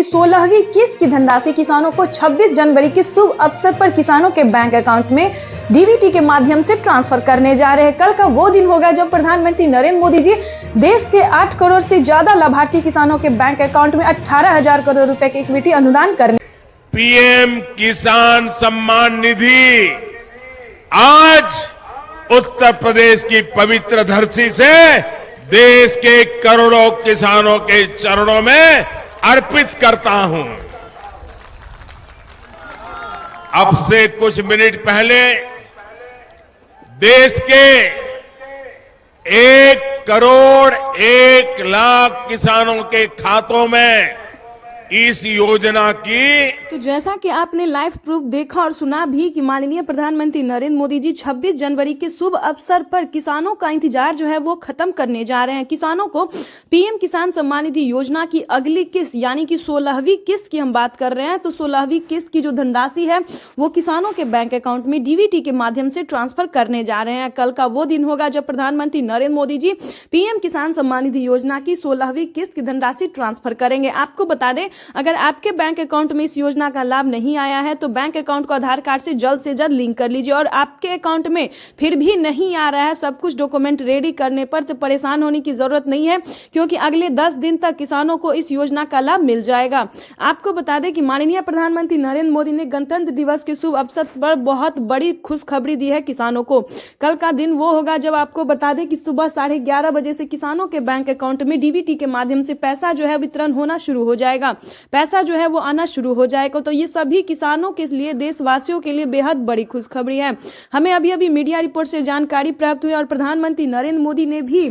की 16वीं किस्त की धनराशि किसानों को 26 जनवरी के शुभ अवसर पर किसानों के बैंक अकाउंट में डीबीटी के माध्यम से ट्रांसफर करने जा रहे हैं। कल का वो दिन होगा जब प्रधानमंत्री नरेंद्र मोदी जी देश के 8 करोड़ से ज्यादा लाभार्थी किसानों के बैंक अकाउंट में 18,000 करोड़ रुपए के इक्विटी अनुदान करने। पीएम किसान सम्मान निधि आज उत्तर प्रदेश की पवित्र धरती से देश के करोड़ों किसानों के चरणों में अर्पित करता हूं। अब से कुछ मिनट पहले देश के 1 करोड़ 1 लाख किसानों के खातों में इस योजना की तो जैसा कि आपने लाइव प्रूफ देखा और सुना भी कि माननीय प्रधानमंत्री नरेंद्र मोदी जी 26 जनवरी के शुभ अवसर पर किसानों का इंतजार जो है वो खत्म करने जा रहे हैं। किसानों को पीएम किसान सम्मान निधि योजना की अगली किस्त यानी कि 16वीं किस्त की हम बात कर रहे हैं। तो 16वीं किस्त की जो धनराशि है वो किसानों के बैंक अकाउंट में डीबीटी के माध्यम से ट्रांसफर करने जा रहे हैं। कल का वो दिन होगा जब प्रधानमंत्री नरेंद्र मोदी जी पीएम किसान सम्मान निधि योजना की 16वीं किस्त की धनराशि ट्रांसफर करेंगे। आपको बता दें, अगर आपके बैंक अकाउंट में इस योजना का लाभ नहीं आया है तो बैंक अकाउंट को आधार कार्ड से जल्द लिंक कर लीजिए। और आपके अकाउंट में फिर भी नहीं आ रहा है सब कुछ डॉक्यूमेंट रेडी करने पर, तो परेशान होने की जरूरत नहीं है, क्योंकि अगले 10 दिन तक किसानों को इस योजना का लाभ मिल जाएगा। आपको बता दें कि माननीय प्रधानमंत्री नरेंद्र मोदी ने गणतंत्र दिवस के शुभ अवसर पर बहुत बड़ी खुशखबरी दी है किसानों को। कल का दिन वो होगा जब आपको बता दें कि सुबह 11:30 बजे से किसानों के बैंक अकाउंट में डीबीटी के माध्यम से पैसा जो है वितरण होना शुरू हो जाएगा, पैसा जो है वो आना शुरू हो जाएगा। तो ये सभी किसानों के लिए, देशवासियों के लिए बेहद बड़ी खुशखबरी है। हमें अभी मीडिया रिपोर्ट से जानकारी प्राप्त हुई और प्रधानमंत्री नरेंद्र मोदी ने भी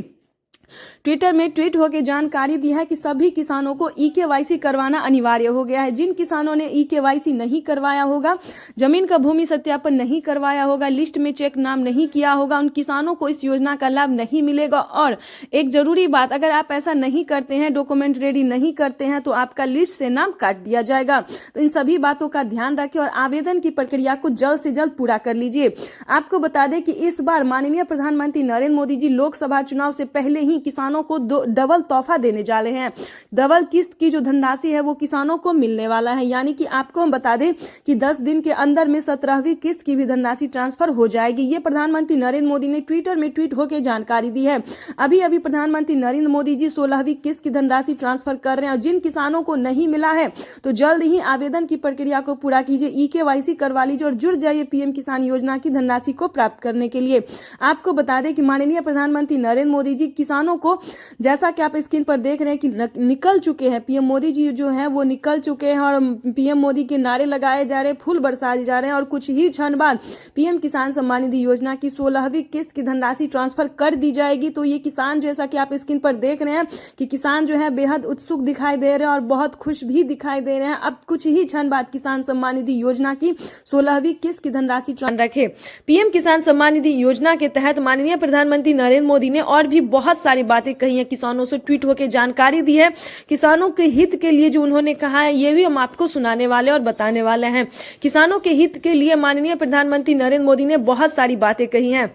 ट्विटर में ट्वीट होकर जानकारी दी है कि सभी किसानों को ई-केवाईसी करवाना अनिवार्य हो गया है। जिन किसानों ने ई-केवाईसी नहीं करवाया होगा, जमीन का भूमि सत्यापन नहीं करवाया होगा, लिस्ट में चेक नाम नहीं किया होगा, उन किसानों को इस योजना का लाभ नहीं मिलेगा। और एक जरूरी बात, अगर आप ऐसा नहीं करते हैं, डॉक्यूमेंट रेडी नहीं करते हैं, तो आपका लिस्ट से नाम काट दिया जाएगा। तो इन सभी बातों का ध्यान रखें और आवेदन की प्रक्रिया को जल्द से जल्द पूरा कर लीजिए। आपको बता दें कि इस बार माननीय प्रधानमंत्री नरेंद्र मोदी जी लोकसभा चुनाव से पहले ही किसानों को डबल तोहफा देने जा रहे हैं। डबल किस्त की जो धनराशि है वो किसानों को मिलने वाला है, यानी कि आपको हम बता दें कि 10 दिन के अंदर में 17वीं किस्त की भी धनराशि ट्रांसफर हो जाएगी। ये प्रधानमंत्री नरेंद्र मोदी ने ट्विटर में ट्वीट होकर जानकारी दी है। अभी प्रधानमंत्री नरेंद्र मोदी जी 16वीं किस्त की धनराशि ट्रांसफर कर रहे हैं। और जिन किसानों को नहीं मिला है तो जल्द ही आवेदन की प्रक्रिया को पूरा कीजिए, ई-केवाईसी करवा लीजिए और जुड़ जाइए पीएम किसान योजना की धनराशि को प्राप्त करने के लिए। आपको बता दें कि माननीय प्रधानमंत्री नरेंद्र मोदी जी किसानों को, जैसा कि आप स्क्रीन पर देख रहे हैं कि निकल चुके हैं, पीएम मोदी जी जो हैं वो निकल चुके हैं और पीएम मोदी के नारे लगाए जा रहे हैं, फूल बरसाए जा रहे हैं और कुछ ही क्षण बाद पीएम किसान सम्मान निधि योजना की 16वीं किस्त की धनराशि ट्रांसफर कर दी जाएगी। तो ये किसान, जैसा कि आप स्क्रीन पर देख रहे हैं कि किसान जो है बेहद उत्सुक दिखाई दे रहे हैं और बहुत खुश भी दिखाई दे रहे हैं। अब कुछ ही क्षण बाद किसान सम्मान निधि योजना की 16वीं किस्त की धनराशि रखे। पीएम किसान सम्मान निधि योजना के तहत माननीय प्रधानमंत्री नरेंद्र मोदी ने और भी बहुत सारी बातें कही है, किसानों से ट्वीट होकर जानकारी दी है। किसानों के हित के लिए जो उन्होंने कहा है ये भी हम आपको सुनाने वाले और बताने वाले हैं। किसानों के हित के लिए माननीय प्रधानमंत्री नरेंद्र मोदी ने बहुत सारी बातें कही हैं।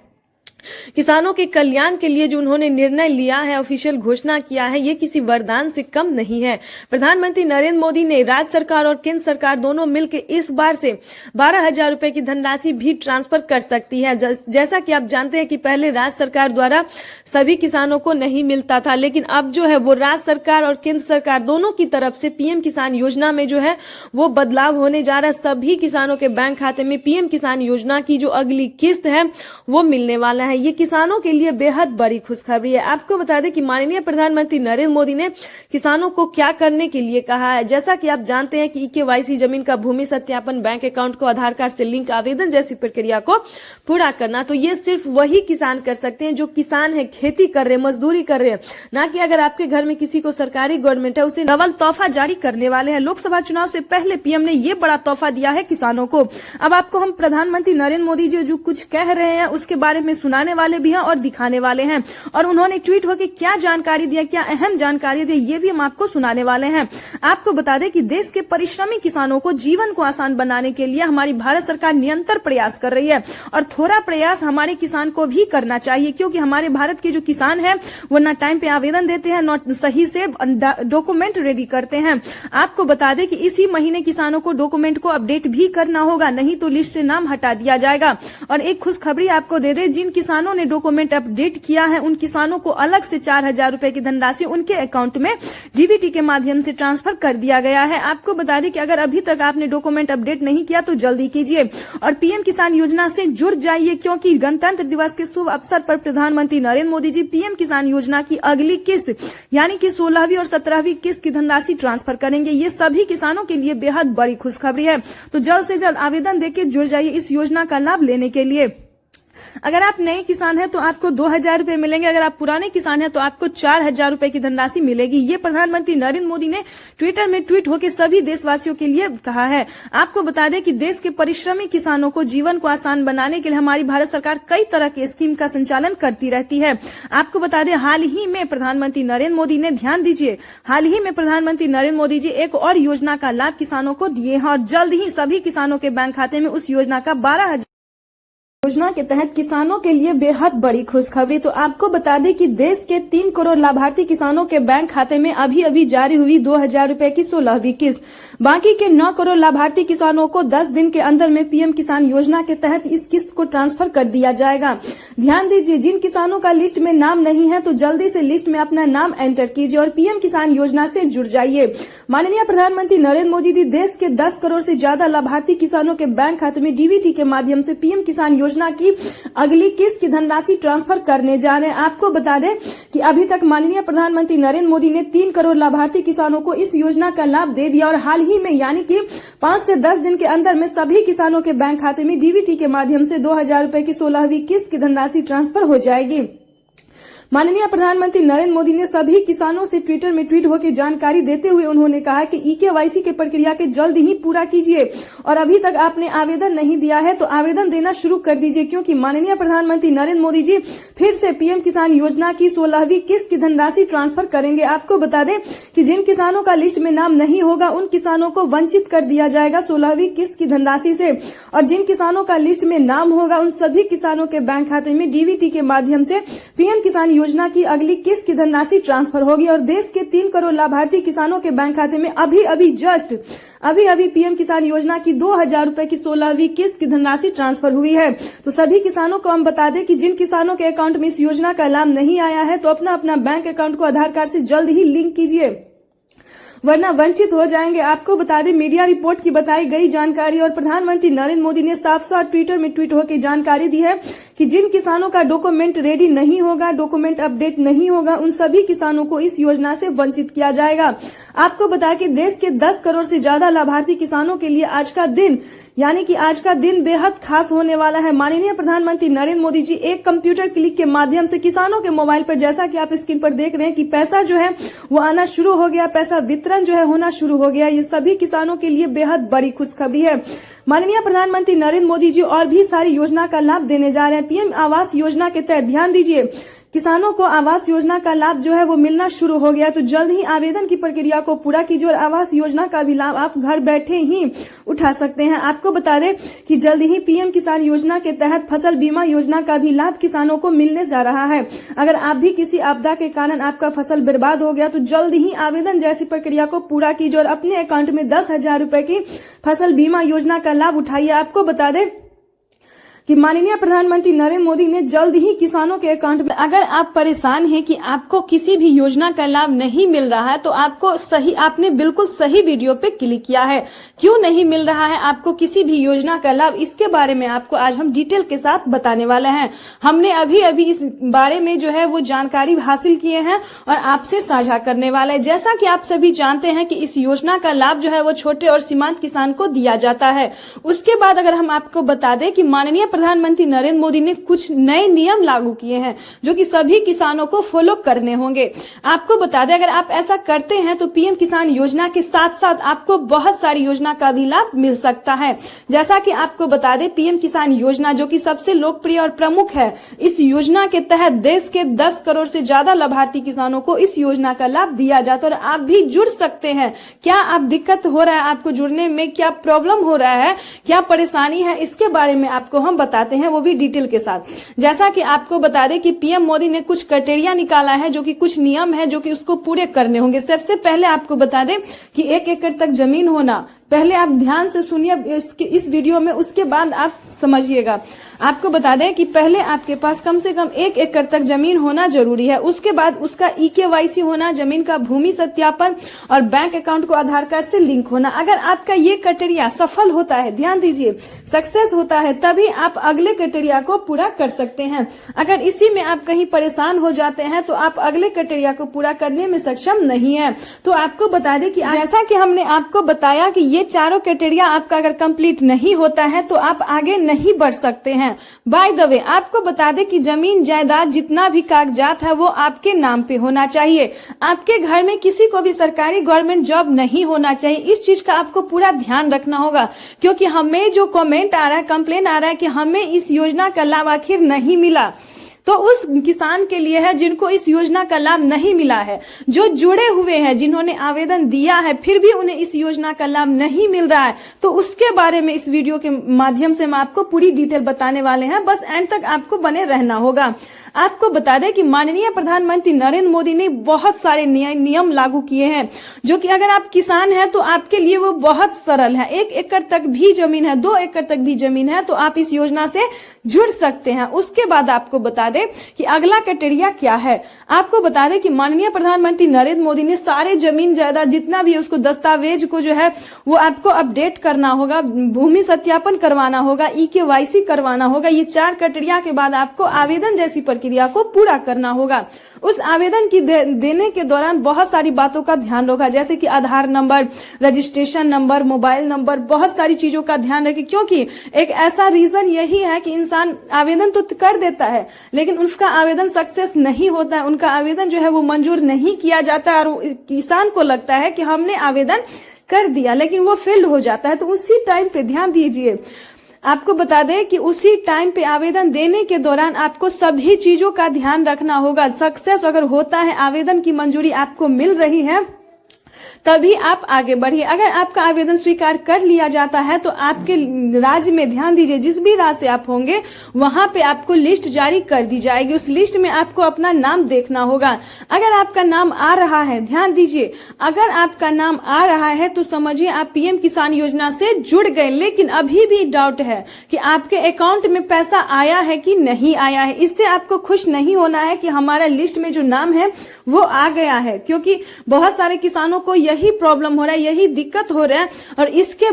किसानों के कल्याण के लिए जो उन्होंने निर्णय लिया है, ऑफिशियल घोषणा किया है, ये किसी वरदान से कम नहीं है। प्रधानमंत्री नरेंद्र मोदी ने राज्य सरकार और केंद्र सरकार दोनों मिलकर इस बार से 12,000 रुपए की धनराशि भी ट्रांसफर कर सकती है। जैसा कि आप जानते हैं कि पहले राज्य सरकार द्वारा सभी किसानों को नहीं मिलता था, लेकिन अब जो है वो राज्य सरकार और केंद्र सरकार दोनों की तरफ से पीएम किसान योजना में जो है वो बदलाव होने जा रहा है। सभी किसानों के बैंक खाते में पीएम किसान योजना की जो अगली किस्त है वो मिलने वाला है। ये किसानों के लिए बेहद बड़ी खुशखबरी है। आपको बता दें कि माननीय प्रधानमंत्री नरेंद्र मोदी ने किसानों को क्या करने के लिए कहा है। जैसा कि आप जानते हैं कि ई-केवाईसी, जमीन का भूमि सत्यापन, बैंक अकाउंट को आधार कार्ड से लिंक, आवेदन जैसी प्रक्रिया को पूरा करना, तो ये सिर्फ वही किसान कर सकते हैं जो किसान है, खेती कर रहे हैं, मजदूरी कर रहे हैं, ना कि अगर आपके घर में किसी को सरकारी गवर्नमेंट है उसे डबल तोहफा जारी करने वाले हैं। लोकसभा चुनाव से पहले पीएम ने ये बड़ा तोहफा दिया है किसानों को। अब आपको हम प्रधानमंत्री नरेंद्र मोदी जी जो कुछ कह रहे हैं उसके बारे में सुनाने बताने वाले भी हैं और दिखाने वाले हैं। और उन्होंने ट्वीट होकर क्या जानकारी दिया, क्या अहम जानकारी दी, ये भी हम आपको सुनाने वाले हैं। आपको बता दें कि देश के परिश्रमी किसानों को जीवन को आसान बनाने के लिए हमारी भारत सरकार निरंतर प्रयास कर रही है और थोड़ा प्रयास हमारे किसान को भी करना चाहिए, क्योंकि हमारे भारत के जो किसान हैं वो ना टाइम पे आवेदन देते हैं, ना सही से डॉक्यूमेंट रेडी करते हैं। आपको बता दें कि इसी महीने किसानों को डॉक्यूमेंट को अपडेट भी करना होगा, नहीं तो लिस्ट से नाम हटा दिया जाएगा। और एक खुशखबरी आपको दे दें, जिन किसानों ने डॉक्यूमेंट अपडेट किया है उन किसानों को अलग से 4,000 रुपए की धनराशि उनके अकाउंट में डीबीटी के माध्यम से ट्रांसफर कर दिया गया है। आपको बता दें कि अगर अभी तक आपने डॉक्यूमेंट अपडेट नहीं किया तो जल्दी कीजिए और पीएम किसान योजना से जुड़ जाइए, क्योंकि गणतंत्र दिवस के शुभ अवसर पर प्रधानमंत्री नरेंद्र मोदी जी पीएम किसान योजना की अगली किस्त यानी कि 16वीं और 17वीं किस्त की धनराशि ट्रांसफर करेंगे। ये सभी किसानों के लिए बेहद बड़ी खुशखबरी है। तो जल्द से जल्द आवेदन देकर जुड़ जाइए इस योजना का लाभ लेने के लिए। अगर आप नए किसान हैं तो आपको 2,000 रुपए मिलेंगे, अगर आप पुराने किसान हैं तो आपको 4,000 रुपए की धनराशि मिलेगी। ये प्रधानमंत्री नरेंद्र मोदी ने ट्विटर में ट्वीट होकर सभी देशवासियों के लिए कहा है। आपको बता दें कि देश के परिश्रमी किसानों को जीवन को आसान बनाने के लिए हमारी भारत सरकार कई तरह के स्कीम का संचालन करती रहती है। आपको बता दें हाल ही में प्रधानमंत्री नरेंद्र मोदी ने, ध्यान दीजिए, हाल ही में प्रधानमंत्री नरेंद्र मोदी जी एक और योजना का लाभ किसानों को दिए हैं और जल्द ही सभी किसानों के बैंक खाते में उस योजना का 12,000 योजना के तहत किसानों के लिए बेहद बड़ी खुशखबरी। तो आपको बता दें कि देश के 3 करोड़ लाभार्थी किसानों के बैंक खाते में अभी अभी जारी हुई 2,000 रुपए की 16वीं किस्त। बाकी के 9 करोड़ लाभार्थी किसानों को 10 दिन के अंदर में पीएम किसान योजना के तहत इस किस्त को ट्रांसफर कर दिया जाएगा। ध्यान दीजिए, जिन किसानों का लिस्ट में नाम नहीं है तो जल्दी से लिस्ट में अपना नाम एंटर कीजिए और पीएम किसान योजना से जुड़ जाइए। माननीय प्रधानमंत्री नरेंद्र मोदी जी देश के 10 करोड़ से ज्यादा लाभार्थी किसानों के बैंक खाते में डीबीटी के माध्यम से पीएम किसान योजना की अगली किस्त की धनराशि ट्रांसफर करने जा रहे हैं। आपको बता दें कि अभी तक माननीय प्रधानमंत्री नरेंद्र मोदी ने 3 करोड़ लाभार्थी किसानों को इस योजना का लाभ दे दिया और हाल ही में यानी कि 5 से 10 दिन के अंदर में सभी किसानों के बैंक खाते में डीबीटी के माध्यम से 2,000 रुपए की 16वीं किस्त की धनराशि ट्रांसफर हो जाएगी। माननीय प्रधानमंत्री नरेंद्र मोदी ने सभी किसानों से ट्विटर में ट्वीट होकर जानकारी देते हुए उन्होंने कहा कि ईकेवाईसी के प्रक्रिया के जल्द ही पूरा कीजिए और अभी तक आपने आवेदन नहीं दिया है तो आवेदन देना शुरू कर दीजिए, क्योंकि माननीय प्रधानमंत्री नरेंद्र मोदी जी फिर से पीएम किसान योजना की 16वीं किस्त की धनराशि ट्रांसफर करेंगे। आपको बता दें कि जिन किसानों का लिस्ट में नाम नहीं होगा उन किसानों को वंचित कर दिया जाएगा 16वीं किस्त की धनराशि से और जिन किसानों का लिस्ट में नाम होगा उन सभी किसानों के बैंक खाते में डीबीटी के माध्यम से पीएम किसान योजना की अगली किस्त की धनराशि ट्रांसफर होगी और देश के 3 करोड़ लाभार्थी किसानों के बैंक खाते में अभी अभी पीएम किसान योजना की 2,000 रुपए की 16वीं किस्त की धनराशि ट्रांसफर हुई है। तो सभी किसानों को हम बता दें कि जिन किसानों के अकाउंट में इस योजना का लाभ नहीं आया है तो अपना बैंक अकाउंट को आधार कार्ड से जल्द ही लिंक कीजिए, वरना वंचित हो जाएंगे। आपको बता दें मीडिया रिपोर्ट की बताई गई जानकारी और प्रधानमंत्री नरेंद्र मोदी ने साफ साफ ट्विटर में ट्वीट होकर जानकारी दी है कि जिन किसानों का डॉक्यूमेंट रेडी नहीं होगा, डॉक्यूमेंट अपडेट नहीं होगा, उन सभी किसानों को इस योजना से वंचित किया जाएगा। आपको बता कि देश के 10 करोड़ से ज्यादा लाभार्थी किसानों के लिए आज का दिन यानी कि आज का दिन बेहद खास होने वाला है। माननीय प्रधानमंत्री नरेंद्र मोदी जी एक कंप्यूटर क्लिक के माध्यम से किसानों के मोबाइल पर, जैसा कि आप स्क्रीन पर देख रहे हैं कि पैसा जो है वो आना शुरू हो गया, पैसा वितरण जो है होना शुरू हो गया। ये सभी किसानों के लिए बेहद बड़ी खुशखबरी है। माननीय प्रधानमंत्री नरेंद्र मोदी जी और भी सारी योजना का लाभ देने जा रहे हैं। पीएम आवास योजना के तहत ध्यान दीजिए, किसानों को आवास योजना का लाभ जो है वो मिलना शुरू हो गया। तो जल्द ही आवेदन की प्रक्रिया को पूरा कीजिए और आवास योजना का भी लाभ आप घर बैठे ही उठा सकते हैं। आपको बता दें कि जल्द ही पीएम किसान योजना के तहत फसल बीमा योजना का भी लाभ किसानों को मिलने जा रहा है। अगर आप भी किसी आपदा के कारण आपका फसल बर्बाद हो गया तो जल्द ही आवेदन जैसी प्रक्रिया को पूरा कीजिए और अपने अकाउंट में 10,000 रुपए की फसल बीमा योजना का लाभ उठाइए। आपको बता दें कि माननीय प्रधानमंत्री नरेंद्र मोदी ने जल्द ही किसानों के अकाउंट में, अगर आप परेशान हैं कि आपको किसी भी योजना का लाभ नहीं मिल रहा है तो आपने बिल्कुल सही वीडियो पे क्लिक किया है। क्यों नहीं मिल रहा है आपको किसी भी योजना का लाभ, इसके बारे में आपको आज हम डिटेल के साथ बताने वाले हैं। हमने अभी इस बारे में जो है वो जानकारी हासिल किए हैं और आपसे साझा करने वाले हैं। जैसा कि आप सभी जानते हैं कि इस योजना का लाभ जो है वो छोटे और सीमांत किसान को दिया जाता है। उसके बाद अगर हम आपको बता दें कि माननीय प्रधानमंत्री नरेंद्र मोदी ने कुछ नए नियम लागू किए हैं जो कि सभी किसानों को फॉलो करने होंगे। आपको बता दें, अगर आप ऐसा करते हैं तो पीएम किसान योजना के साथ साथ आपको बहुत सारी योजना का भी लाभ मिल सकता है। जैसा कि आपको बता दें, पीएम किसान योजना जो कि सबसे लोकप्रिय और प्रमुख है, इस योजना के तहत देश के 10 करोड़ से ज्यादा लाभार्थी किसानों को इस योजना का लाभ दिया जाता है और आप भी जुड़ सकते हैं। क्या आप दिक्कत हो रहा है, आपको जुड़ने में क्या प्रॉब्लम हो रहा है, क्या परेशानी है, इसके बारे में आपको हम बताते हैं, वो भी डिटेल के साथ। जैसा कि आपको बता दें कि पीएम मोदी ने कुछ क्राइटेरिया निकाला है जो कि कुछ नियम है जो कि उसको पूरे करने होंगे। सबसे पहले आपको बता दें कि 1 एकड़ तक जमीन होना, पहले आप ध्यान से सुनिए इस वीडियो में, उसके बाद आप समझिएगा। आपको बता दें कि पहले आपके पास कम से कम 1 एकड़ तक जमीन होना जरूरी है। उसके बाद उसका EKYC होना, जमीन का भूमि सत्यापन और बैंक अकाउंट को आधार कार्ड से लिंक होना। अगर आपका ये क्राइटेरिया सफल होता है, ध्यान दीजिए, सक्सेस होता है, तभी आप अगले क्राइटेरिया को पूरा कर सकते हैं। अगर इसी में आप कहीं परेशान हो जाते हैं तो आप अगले क्राइटेरिया को पूरा करने में सक्षम नहीं है। तो आपको बता दें कि जैसा कि हमने आपको बताया कि ये चारों क्राइटेरिया आपका अगर कंप्लीट नहीं होता है तो आप आगे नहीं बढ़ सकते हैं। बाय द वे, आपको बता दें कि जमीन जायदाद जितना भी कागजात है वो आपके नाम पे होना चाहिए। आपके घर में किसी को भी सरकारी गवर्नमेंट जॉब नहीं होना चाहिए। इस चीज का आपको पूरा ध्यान रखना होगा, क्योंकि हमें जो कमेंट आ रहा है, कंप्लेन आ रहा है कि हमें इस योजना का लाभ आखिर नहीं मिला, तो उस किसान के लिए है जिनको इस योजना का लाभ नहीं मिला है, जो जुड़े हुए हैं, जिन्होंने आवेदन दिया है फिर भी उन्हें इस योजना का लाभ नहीं मिल रहा है, तो उसके बारे में इस वीडियो के माध्यम से हम आपको पूरी डिटेल बताने वाले हैं। बस एंड तक आपको बने रहना होगा। आपको बता दें कि माननीय प्रधानमंत्री नरेंद्र मोदी ने बहुत सारे नियम लागू किए हैं जो कि अगर आप किसान हैं तो आपके लिए वो बहुत सरल है। 1 एकड़ तक भी जमीन है, 2 एकड़ तक भी जमीन है तो आप इस योजना से जुड़ सकते हैं। उसके बाद आपको बता कि अगला क्राइटेरिया क्या है। आपको बता दें कि माननीय प्रधानमंत्री नरेंद्र मोदी ने सारे जमीन जायदाद जितना भी उसको दस्तावेज को जो है वो आपको अपडेट करना होगा, भूमि सत्यापन करवाना होगा, EKYC करवाना होगा। ये 4 क्राइटेरिया के बाद आपको आवेदन जैसी प्रक्रिया को पूरा करना होगा। उस आवेदन की देने के दौरान बहुत सारी बातों का ध्यान रखा, जैसे कि Aadhaar number, registration number, mobile number, बहुत सारी चीजों का ध्यान रखें, क्योंकि एक ऐसा रीजन यही है कि इंसान आवेदन तो कर देता है लेकिन उसका आवेदन सक्सेस नहीं होता है, उनका आवेदन जो है वो मंजूर नहीं किया जाता है और किसान को लगता है कि हमने आवेदन कर दिया लेकिन वो फेल्ड हो जाता है। तो उसी टाइम पे ध्यान दीजिए, आपको बता दें कि उसी टाइम पे आवेदन देने के दौरान आपको सभी चीजों का ध्यान रखना होगा। सक्सेस अगर होता है, आवेदन की मंजूरी आपको मिल रही है, तभी आप आगे बढ़िए। अगर आपका आवेदन स्वीकार कर लिया जाता है तो आपके राज्य में, ध्यान दीजिए, जिस भी राज्य से आप होंगे वहां पे आपको लिस्ट जारी कर दी जाएगी। उस लिस्ट में आपको अपना नाम देखना होगा। अगर आपका नाम आ रहा है, ध्यान दीजिए, अगर आपका नाम आ रहा है तो समझिए आप पीएम किसान योजना से जुड़ गए। लेकिन अभी भी डाउट है कि आपके अकाउंट में पैसा आया है कि नहीं आया है। इससे आपको खुश नहीं होना है कि हमारा लिस्ट में जो नाम है वो आ गया है, क्योंकि बहुत सारे किसानों को यही प्रॉब्लम हो रहा है, यही दिक्कत हो रहा है। और इसके